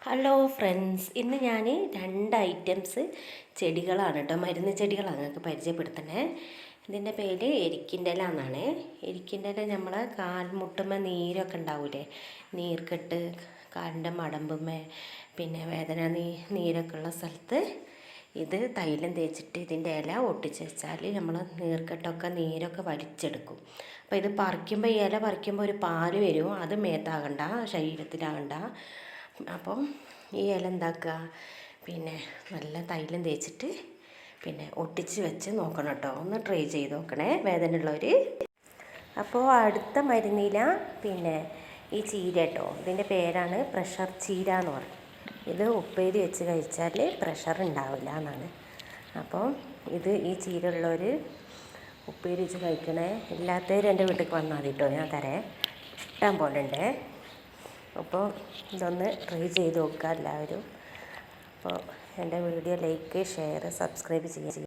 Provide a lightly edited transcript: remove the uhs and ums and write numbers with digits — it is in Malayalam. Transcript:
ഹലോ ഫ്രണ്ട്സ്, ഇന്ന് ഞാൻ 2 ഐറ്റംസ് ചെടികളാണ് കേട്ടോ, മരുന്ന് ചെടികളാണ് നിങ്ങൾക്ക് പരിചയപ്പെടുത്തണേ. ഇതിൻ്റെ പേര് എരിക്കിൻ്റെ ഇല എന്നാണ്. എരിക്കിൻ്റെ ഇല നമ്മളെ കാൽമുട്ടുമ്പോൾ നീരൊക്കെ ഉണ്ടാവില്ലേ, നീർക്കെട്ട്, കാലിൻ്റെ മടമ്പുമ്മേ, പിന്നെ വേദന നീരൊക്കെ ഉള്ള സ്ഥലത്ത് ഇത് തൈലം തേച്ചിട്ട് ഇതിൻ്റെ ഇല ഒട്ടിച്ച് വെച്ചാൽ നമ്മൾ നീർക്കെട്ടൊക്കെ നീരൊക്കെ വലിച്ചെടുക്കും. അപ്പോൾ ഇത് പറിക്കുമ്പോൾ, ഈ ഇല പറിക്കുമ്പോൾ ഒരു പാല് വരും, അത് മേത്താകണ്ട, ശരീരത്തിലാകണ്ട. അപ്പം ഈ ഇല എന്താക്കുക, പിന്നെ നല്ല തൈലം തേച്ചിട്ട് പിന്നെ ഒട്ടിച്ച് വെച്ച് നോക്കണം കേട്ടോ. ഒന്ന് ട്രൈ ചെയ്ത് നോക്കണേ വേദന ഉള്ളവർ. അപ്പോൾ അടുത്ത മരുന്നില പിന്നെ ഈ ചീര കേട്ടോ, ഇതിൻ്റെ പേരാണ് പ്രഷർ ചീര എന്ന് പറയും. ഇത് ഉപ്പേരി വെച്ച് കഴിച്ചാൽ പ്രഷർ ഉണ്ടാവില്ല എന്നാണ്. അപ്പോൾ ഈ ചീര ഉള്ളവർ ഉപ്പേരി വെച്ച് കഴിക്കണേ. ഇല്ലാത്തവർ എൻ്റെ വീട്ടിലേക്ക് വന്നാൽ മതി കേട്ടോ, ഞാൻ തരേ, ഇഷ്ടം പോലെ ഉണ്ട്. അപ്പോൾ ഇതൊന്ന് ട്രൈ ചെയ്ത് നോക്കുക എല്ലാവരും. അപ്പോൾ എൻ്റെ വീഡിയോ ലൈക്ക്, ഷെയർ, സബ്സ്ക്രൈബ് ചെയ്യുക.